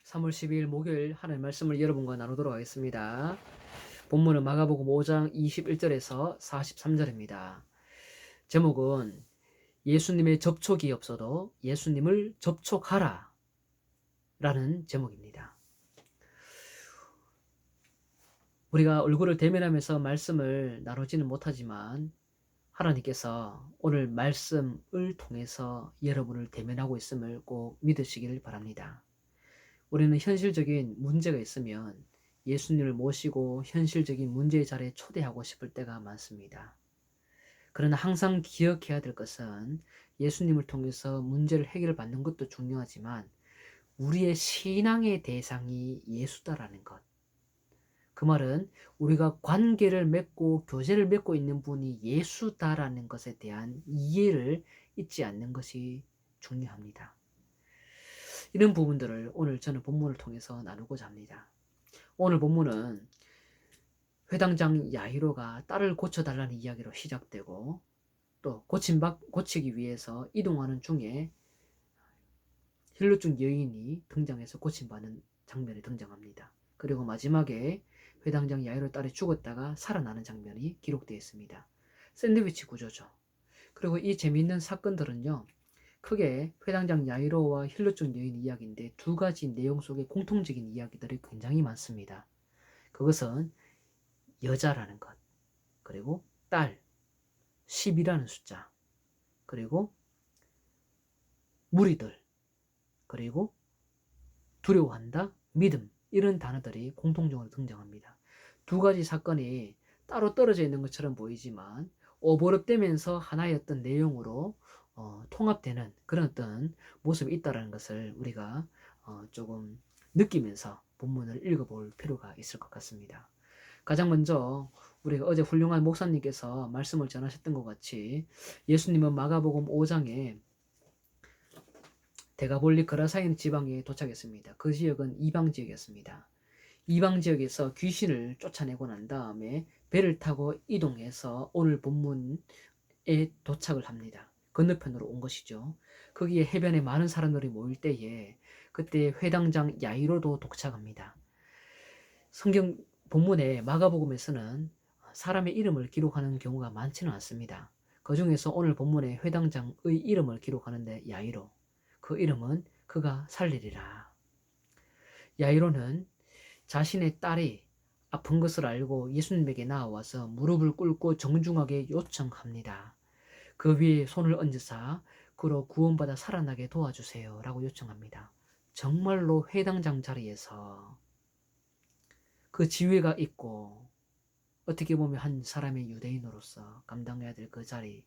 3월 12일 목요일 하나님의 말씀을 여러분과 나누도록 하겠습니다. 본문은 마가복음 5장 21절에서 43절입니다. 제목은 예수님의 접촉이 없어도 예수님을 접촉하라 라는 제목입니다. 우리가 얼굴을 대면하면서 말씀을 나누지는 못하지만 하나님께서 오늘 말씀을 통해서 여러분을 대면하고 있음을 꼭 믿으시기를 바랍니다. 우리는 현실적인 문제가 있으면 예수님을 모시고 현실적인 문제의 자리에 초대하고 싶을 때가 많습니다. 그러나 항상 기억해야 될 것은 예수님을 통해서 문제를 해결받는 것도 중요하지만 우리의 신앙의 대상이 예수다라는 것. 그 말은 우리가 관계를 맺고 교제를 맺고 있는 분이 예수다라는 것에 대한 이해를 잊지 않는 것이 중요합니다. 이런 부분들을 오늘 저는 본문을 통해서 나누고자 합니다. 오늘 본문은 회당장 야이로가 딸을 고쳐달라는 이야기로 시작되고 또 고치기 위해서 이동하는 중에 힐루증 여인이 등장해서 고침받는 장면이 등장합니다. 그리고 마지막에 회당장 야이로 딸이 죽었다가 살아나는 장면이 기록되어 있습니다. 샌드위치 구조죠. 그리고 이 재미있는 사건들은요, 크게 회당장 야이로와 힐루증 여인 이야기인데 두 가지 내용 속에 공통적인 이야기들이 굉장히 많습니다. 그것은 여자라는 것, 그리고 딸, 10이라는 숫자, 그리고 무리들, 그리고 두려워한다, 믿음, 이런 단어들이 공통적으로 등장합니다. 두 가지 사건이 따로 떨어져 있는 것처럼 보이지만 오버랩되면서 하나의 어떤 내용으로 통합되는 그런 어떤 모습이 있다는 것을 우리가 조금 느끼면서 본문을 읽어볼 필요가 있을 것 같습니다. 가장 먼저 우리가 어제 훌륭한 목사님께서 말씀을 전하셨던 것 같이 예수님은 마가복음 5장에 데가볼리 그라사인 지방에 도착했습니다. 그 지역은 이방 지역이었습니다. 이방 지역에서 귀신을 쫓아내고 난 다음에 배를 타고 이동해서 오늘 본문에 도착을 합니다. 건너편으로 온 것이죠. 거기에 해변에 많은 사람들이 모일 때에 그때 회당장 야이로도 도착합니다. 성경 본문에 마가복음에서는 사람의 이름을 기록하는 경우가 많지는 않습니다. 그 중에서 오늘 본문에 회당장의 이름을 기록하는데 야이로, 그 이름은 그가 살리리라. 야이로는 자신의 딸이 아픈 것을 알고 예수님에게 나와서 무릎을 꿇고 정중하게 요청합니다. 그 위에 손을 얹으사 그로 구원받아 살아나게 도와주세요 라고 요청합니다. 정말로 회당장 자리에서 그 지위가 있고 어떻게 보면 한 사람의 유대인으로서 감당해야 될 그 자리,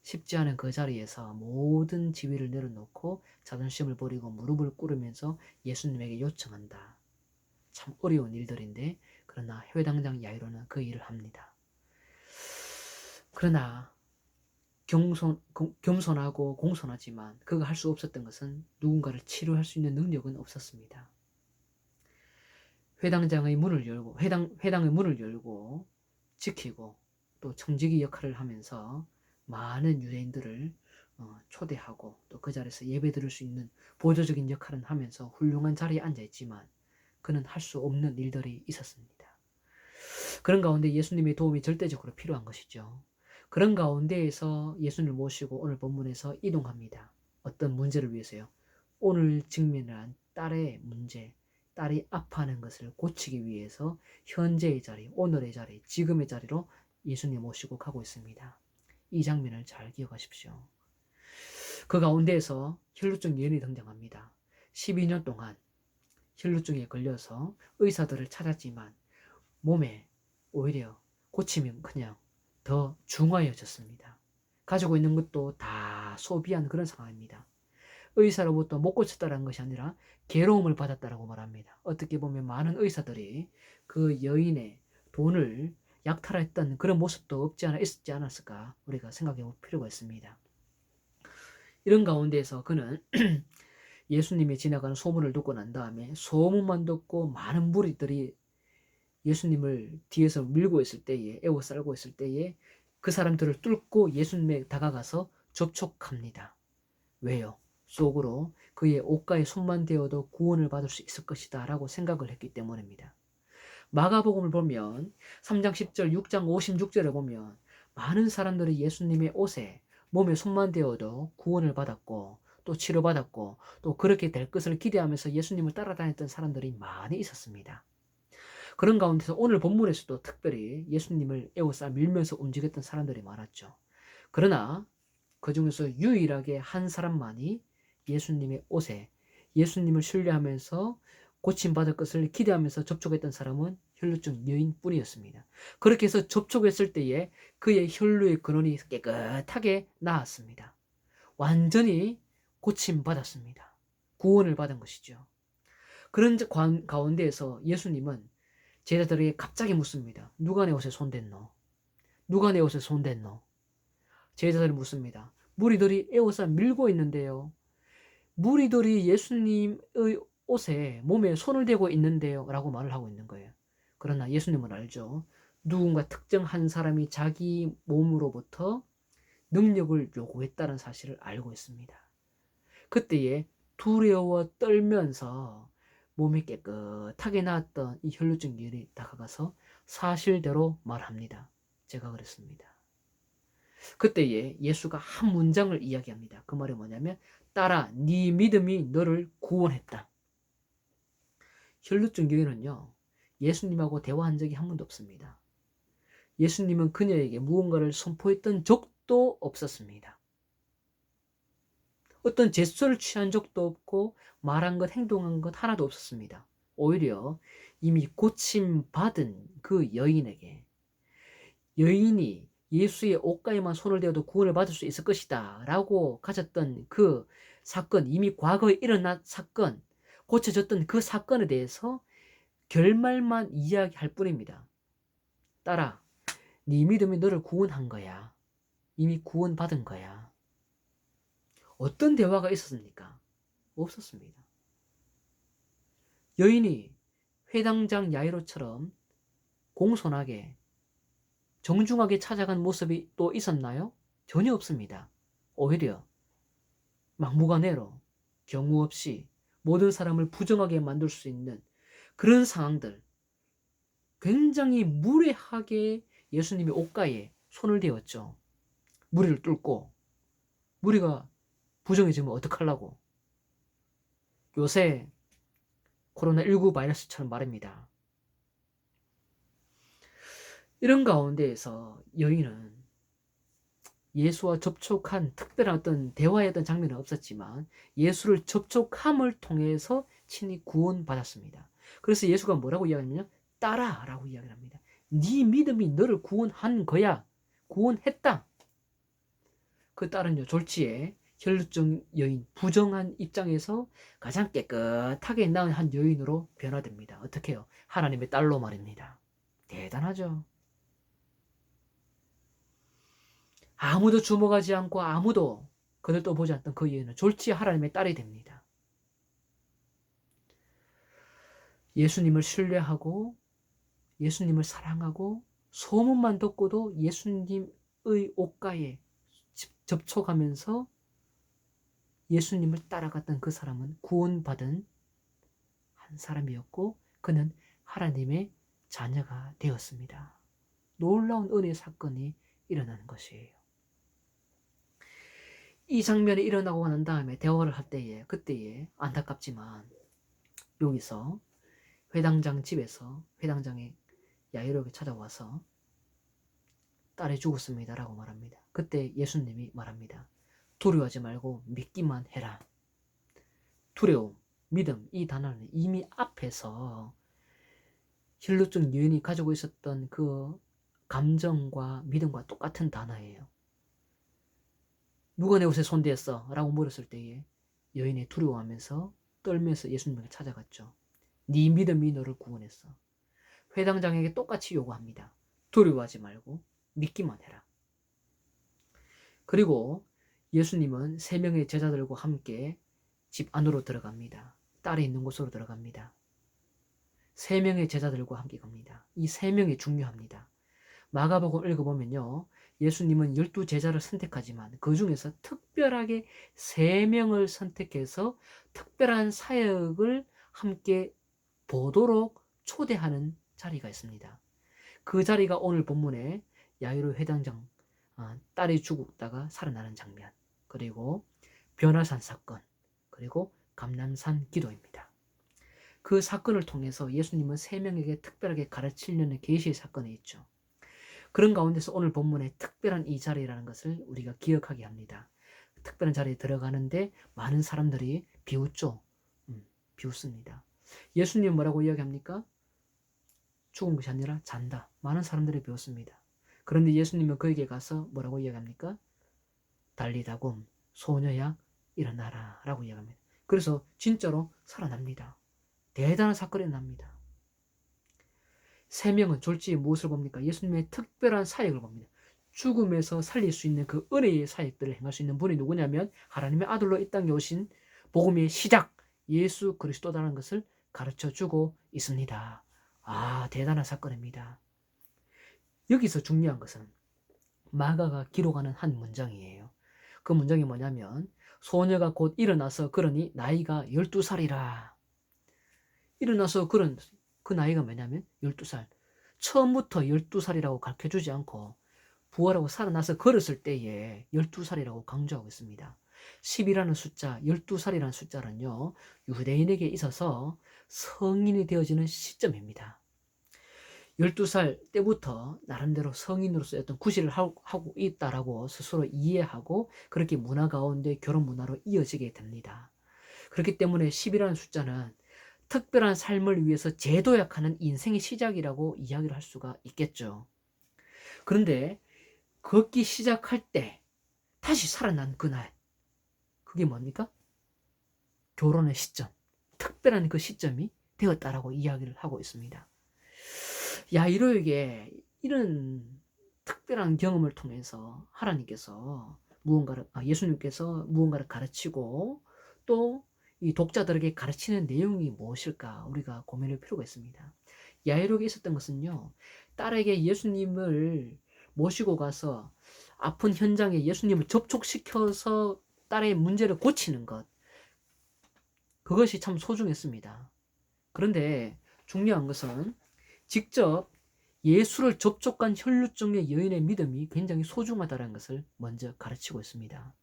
쉽지 않은 그 자리에서 모든 지위를 내려놓고 자존심을 버리고 무릎을 꿇으면서 예수님에게 요청한다. 참 어려운 일들인데 그러나 회당장 야이로는 그 일을 합니다. 그러나 겸손하고 공손하지만 그가 할 수 없었던 것은 누군가를 치료할 수 있는 능력은 없었습니다. 회당의 문을 열고 지키고 또 청지기 역할을 하면서 많은 유대인들을 초대하고 또 그 자리에서 예배 드릴 수 있는 보조적인 역할을 하면서 훌륭한 자리에 앉아 있지만 그는 할 수 없는 일들이 있었습니다. 그런 가운데 예수님의 도움이 절대적으로 필요한 것이죠. 그런 가운데에서 예수님을 모시고 오늘 본문에서 이동합니다. 어떤 문제를 위해서요? 오늘 직면한 딸의 문제, 딸이 아파하는 것을 고치기 위해서 현재의 자리, 오늘의 자리, 지금의 자리로 예수님 모시고 가고 있습니다. 이 장면을 잘 기억하십시오. 그 가운데에서 혈루증 여인이 등장합니다. 12년 동안 혈루증에 걸려서 의사들을 찾았지만 몸에 오히려 고치면 그냥 더 중화해졌습니다. 가지고 있는 것도 다 소비한 그런 상황입니다. 의사로부터 못 고쳤다는 것이 아니라 괴로움을 받았다라고 말합니다. 어떻게 보면 많은 의사들이 그 여인의 돈을 약탈했던 그런 모습도 없지 않아 있었지 않았을까 우리가 생각해 볼 필요가 있습니다. 이런 가운데에서 그는 예수님이 지나가는 소문을 듣고 난 다음에 소문만 듣고 많은 무리들이 예수님을 뒤에서 밀고 있을 때에 에워싸고 있을 때에 그 사람들을 뚫고 예수님에 다가가서 접촉합니다. 왜요? 속으로 그의 옷가에 손만 대어도 구원을 받을 수 있을 것이다 라고 생각을 했기 때문입니다. 마가복음을 보면 3장 10절, 6장 56절에 보면 많은 사람들이 예수님의 옷에 몸에 손만 대어도 구원을 받았고 또 치료받았고 또 그렇게 될 것을 기대하면서 예수님을 따라다녔던 사람들이 많이 있었습니다. 그런 가운데서 오늘 본문에서도 특별히 예수님을 에워싸 밀면서 움직였던 사람들이 많았죠. 그러나 그 중에서 유일하게 한 사람만이 예수님의 옷에 예수님을 신뢰하면서 고침받을 것을 기대하면서 접촉했던 사람은 혈루증 여인뿐이었습니다. 그렇게 해서 접촉했을 때에 그의 혈루의 근원이 깨끗하게 나았습니다. 완전히 고침받았습니다. 구원을 받은 것이죠. 그런 가운데에서 예수님은 제자들에게 갑자기 묻습니다. 누가 내 옷에 손댔노? 누가 내 옷에 손댔노? 제자들이 묻습니다. 무리들이 에워싸 밀고 있는데요. 무리들이 예수님의 옷에 몸에 손을 대고 있는데요 라고 말을 하고 있는 거예요. 그러나 예수님은 알죠. 누군가 특정한 사람이 자기 몸으로부터 능력을 요구했다는 사실을 알고 있습니다. 그때에 두려워 떨면서 몸이 깨끗하게 나았던 이 혈루증 여인이 다가가서 사실대로 말합니다. 제가 그랬습니다. 그때에 예수가 한 문장을 이야기합니다. 그 말이 뭐냐면 딸아, 네 믿음이 너를 구원했다. 혈루증 여인은요, 예수님하고 대화한 적이 한 번도 없습니다. 예수님은 그녀에게 무언가를 선포했던 적도 없었습니다. 어떤 제스처를 취한 적도 없고 말한 것, 행동한 것 하나도 없었습니다. 오히려 이미 고침받은 그 여인에게 여인이 예수의 옷가에만 손을 대어도 구원을 받을 수 있을 것이다 라고 가졌던 그 사건, 이미 과거에 일어난 사건, 고쳐졌던 그 사건에 대해서 결말만 이야기할 뿐입니다. 딸아, 네 믿음이 너를 구원한 거야. 이미 구원받은 거야. 어떤 대화가 있었습니까? 없었습니다. 여인이 회당장 야이로처럼 공손하게 정중하게 찾아간 모습이 또 있었나요? 전혀 없습니다. 오히려 막무가내로 경우 없이 모든 사람을 부정하게 만들 수 있는 그런 상황들, 굉장히 무례하게 예수님의 옷가에 손을 대었죠. 무리를 뚫고 무리가 부정해지면 어떡하려고. 요새 코로나19 바이러스처럼 말입니다. 이런 가운데에서 여인은 예수와 접촉한 특별한 어떤 대화의 어떤 장면은 없었지만 예수를 접촉함을 통해서 친히 구원받았습니다. 그래서 예수가 뭐라고 이야기하냐면 딸아 라고 이야기를 합니다. 네 믿음이 너를 구원한 거야. 구원했다. 그 딸은요, 졸지에 혈루증 여인, 부정한 입장에서 가장 깨끗하게 나은 한 여인으로 변화됩니다. 어떻게 해요? 하나님의 딸로 말입니다. 대단하죠. 아무도 주목하지 않고 아무도 그들도 보지 않던 그 여인은 졸지에 하나님의 딸이 됩니다. 예수님을 신뢰하고 예수님을 사랑하고 소문만 듣고도 예수님의 옷가에 접촉하면서 예수님을 따라갔던 그 사람은 구원받은 한 사람이었고 그는 하나님의 자녀가 되었습니다. 놀라운 은혜의 사건이 일어나는 것이에요. 이 장면이 일어나고 난 다음에 대화를 할 때에 그때에 안타깝지만 여기서 회당장 집에서 회당장의 야이로에게 찾아와서 딸이 죽었습니다 라고 말합니다. 그때 예수님이 말합니다. 두려워하지 말고 믿기만 해라. 두려움, 믿음, 이 단어는 이미 앞에서 혈루증 여인이 가지고 있었던 그 감정과 믿음과 똑같은 단어예요. 누가 내 옷에 손대었어? 라고 물었을 때에 여인이 두려워하면서 떨면서 예수님을 찾아갔죠. 네 믿음이 너를 구원했어. 회당장에게 똑같이 요구합니다. 두려워하지 말고 믿기만 해라. 그리고 예수님은 3명의 제자들과 함께 집 안으로 들어갑니다. 딸이 있는 곳으로 들어갑니다. 3명의 제자들과 함께 갑니다. 이 3명이 중요합니다. 마가복음 읽어보면요. 예수님은 12제자를 선택하지만 그 중에서 특별하게 3명을 선택해서 특별한 사역을 함께 보도록 초대하는 자리가 있습니다. 그 자리가 오늘 본문에 야이로 회당장 딸이 죽다가 살아나는 장면, 그리고 변화산 사건, 그리고 감람산 기도입니다. 그 사건을 통해서 예수님은 3명에게 특별하게 가르치려는 계시의 사건이 있죠. 그런 가운데서 오늘 본문에 특별한 이 자리라는 것을 우리가 기억하게 합니다. 특별한 자리에 들어가는데 많은 사람들이 비웃죠. 비웃습니다. 예수님 뭐라고 이야기합니까? 죽은 것이 아니라 잔다. 많은 사람들이 비웃습니다. 그런데 예수님은 그에게 가서 뭐라고 이야기합니까? 달리다굼 소녀야 일어나라 라고 이야기합니다. 그래서 진짜로 살아납니다. 대단한 사건이 납니다. 3명은 졸지에 무엇을 봅니까? 예수님의 특별한 사역을 봅니다. 죽음에서 살릴 수 있는 그 은혜의 사역들을 행할 수 있는 분이 누구냐면 하나님의 아들로 이 땅에 오신 복음의 시작 예수 그리스도라는 것을 가르쳐주고 있습니다. 대단한 사건입니다. 여기서 중요한 것은 마가가 기록하는 한 문장이에요. 그 문장이 뭐냐면 소녀가 곧 일어나서 그러니 나이가 12살이라. 일어나서 그 나이가 뭐냐면 12살. 처음부터 12살이라고 가르쳐주지 않고 부활하고 살아나서 걸었을 때에 12살이라고 강조하고 있습니다. 10이라는 숫자, 12살이라는 숫자는요, 유대인에게 있어서 성인이 되어지는 시점입니다. 12살 때부터 나름대로 성인으로서 어떤 구실을 하고 있다라고 스스로 이해하고 그렇게 문화 가운데 결혼 문화로 이어지게 됩니다. 그렇기 때문에 10이라는 숫자는 특별한 삶을 위해서 재도약하는 인생의 시작이라고 이야기를 할 수가 있겠죠. 그런데 걷기 시작할 때 다시 살아난 그날, 그게 뭡니까? 결혼의 시점, 특별한 그 시점이 되었다라고 이야기를 하고 있습니다. 야이로에게 이런 특별한 경험을 통해서 하나님께서 예수님께서 무언가를 가르치고 또 이 독자들에게 가르치는 내용이 무엇일까 우리가 고민할 필요가 있습니다. 야이로에게 있었던 것은요, 딸에게 예수님을 모시고 가서 아픈 현장에 예수님을 접촉시켜서 딸의 문제를 고치는 것, 그것이 참 소중했습니다. 그런데 중요한 것은 직접 예수를 접촉한 혈루증의 여인의 믿음이 굉장히 소중하다는 것을 먼저 가르치고 있습니다.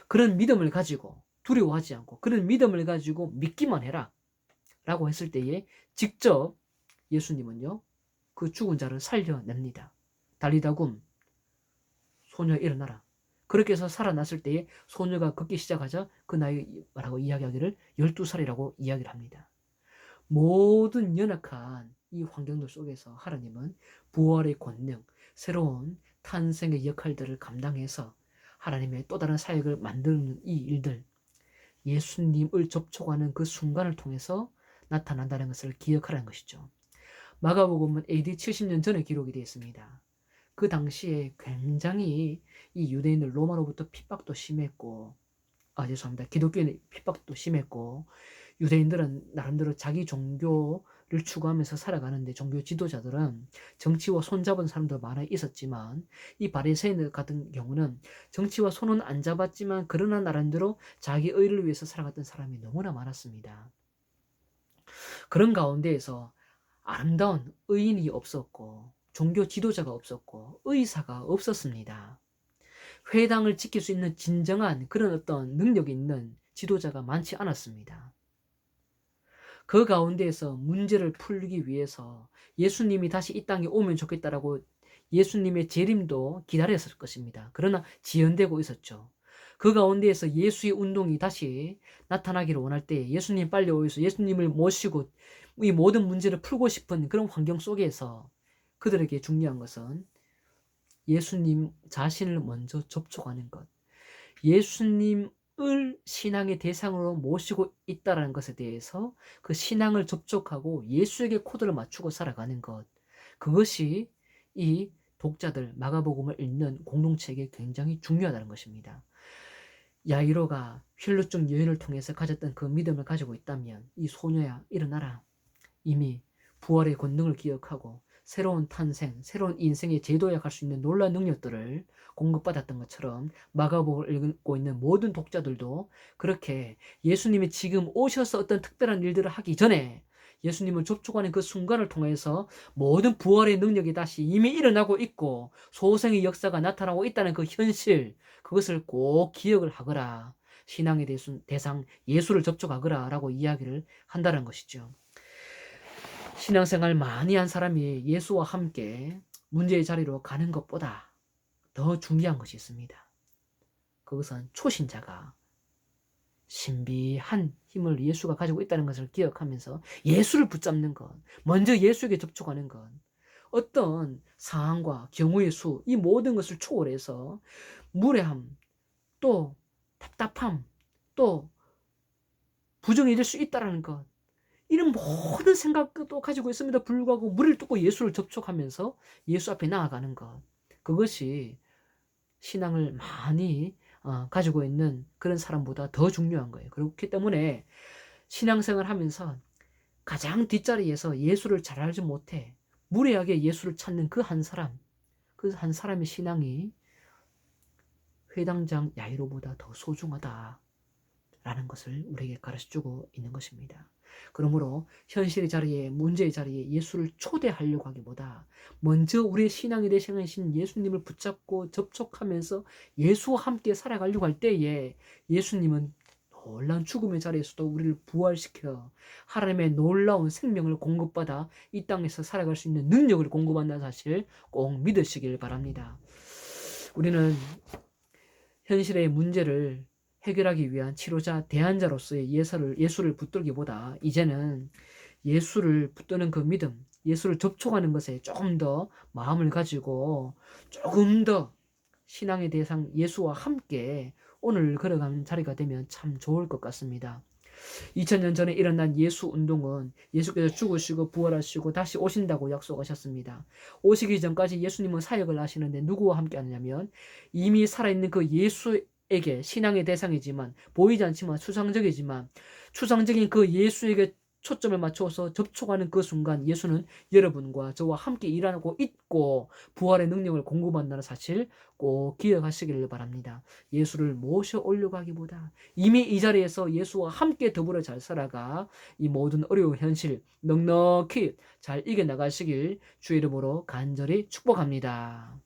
그런 믿음을 가지고 두려워하지 않고 그런 믿음을 가지고 믿기만 해라 라고 했을 때에 직접 예수님은요, 그 죽은 자를 살려냅니다. 달리다굼 소녀 일어나라. 그렇게 해서 살아났을 때에 소녀가 걷기 시작하자 그 나이라고 이야기하기를 12살이라고 이야기를 합니다. 모든 연약한 이 환경들 속에서 하나님은 부활의 권능, 새로운 탄생의 역할들을 감당해서 하나님의 또 다른 사역을 만드는 이 일들, 예수님을 접촉하는 그 순간을 통해서 나타난다는 것을 기억하라는 것이죠. 마가복음은 AD 70년 전에 기록이 되어 있습니다. 그 당시에 굉장히 이 유대인들 로마로부터 핍박도 심했고, 기독교인의 핍박도 심했고, 유대인들은 나름대로 자기 종교를 추구하면서 살아가는데 종교 지도자들은 정치와 손잡은 사람도 많아 있었지만 이 바리새인들 같은 경우는 정치와 손은 안 잡았지만 그러나 나름대로 자기 의를 위해서 살아갔던 사람이 너무나 많았습니다. 그런 가운데에서 아름다운 의인이 없었고 종교 지도자가 없었고 의사가 없었습니다. 회당을 지킬 수 있는 진정한 그런 어떤 능력이 있는 지도자가 많지 않았습니다. 그 가운데에서 문제를 풀기 위해서 예수님이 다시 이 땅에 오면 좋겠다라고 예수님의 재림도 기다렸을 것입니다. 그러나 지연되고 있었죠. 그 가운데에서 예수의 운동이 다시 나타나기를 원할 때 예수님 빨리 오셔서 예수님을 모시고 이 모든 문제를 풀고 싶은 그런 환경 속에서 그들에게 중요한 것은 예수님 자신을 먼저 접촉하는 것, 예수님을 신앙의 대상으로 모시고 있다는 것에 대해서 그 신앙을 접촉하고 예수에게 코드를 맞추고 살아가는 것, 그것이 이 독자들 마가복음을 읽는 공동체에게 굉장히 중요하다는 것입니다. 야이로가 혈루증 여인을 통해서 가졌던 그 믿음을 가지고 있다면 이 소녀야 일어나라. 이미 부활의 권능을 기억하고 새로운 탄생, 새로운 인생의 재도약할 수 있는 놀라운 능력들을 공급받았던 것처럼 마가복음을 읽고 있는 모든 독자들도 그렇게 예수님이 지금 오셔서 어떤 특별한 일들을 하기 전에 예수님을 접촉하는 그 순간을 통해서 모든 부활의 능력이 다시 이미 일어나고 있고 소생의 역사가 나타나고 있다는 그 현실, 그것을 꼭 기억을 하거라. 신앙의 대상 예수를 접촉하거라 라고 이야기를 한다는 것이죠. 신앙생활 많이 한 사람이 예수와 함께 문제의 자리로 가는 것보다 더 중요한 것이 있습니다. 그것은 초신자가 신비한 힘을 예수가 가지고 있다는 것을 기억하면서 예수를 붙잡는 것, 먼저 예수에게 접촉하는 것, 어떤 상황과 경우의 수, 이 모든 것을 초월해서 무례함, 또 답답함, 또 부정해질 수 있다는 것, 이런 모든 생각도 가지고 있음에도 불구하고 물을 뜯고 예수를 접촉하면서 예수 앞에 나아가는 것, 그것이 신앙을 많이 가지고 있는 그런 사람보다 더 중요한 거예요. 그렇기 때문에 신앙생활 하면서 가장 뒷자리에서 예수를 잘 알지 못해 무례하게 예수를 찾는 그 한 사람의 신앙이 회당장 야이로보다 더 소중하다라는 것을 우리에게 가르쳐주고 있는 것입니다. 그러므로 현실의 자리에, 문제의 자리에 예수를 초대하려고 하기보다 먼저 우리의 신앙의 대상이신 예수님을 붙잡고 접촉하면서 예수와 함께 살아가려고 할 때에 예수님은 놀라운 죽음의 자리에서도 우리를 부활시켜 하나님의 놀라운 생명을 공급받아 이 땅에서 살아갈 수 있는 능력을 공급한다는 사실 꼭 믿으시길 바랍니다. 우리는 현실의 문제를 해결하기 위한 치료자, 대안자로서의 예수를 붙들기보다 이제는 예수를 붙드는 그 믿음, 예수를 접촉하는 것에 조금 더 마음을 가지고 조금 더 신앙의 대상 예수와 함께 오늘 걸어가는 자리가 되면 참 좋을 것 같습니다. 2000년 전에 일어난 예수 운동은 예수께서 죽으시고 부활하시고 다시 오신다고 약속하셨습니다. 오시기 전까지 예수님은 사역을 하시는데 누구와 함께 하느냐면 이미 살아있는 그 예수에게 신앙의 대상이지만 보이지 않지만 추상적인 그 예수에게 초점을 맞춰서 접촉하는 그 순간 예수는 여러분과 저와 함께 일하고 있고 부활의 능력을 공급한다는 사실 꼭 기억하시길 바랍니다. 예수를 모셔 올려고 하기보다 이미 이 자리에서 예수와 함께 더불어 잘 살아가 이 모든 어려운 현실 넉넉히 잘 이겨나가시길 주의 이름으로 간절히 축복합니다.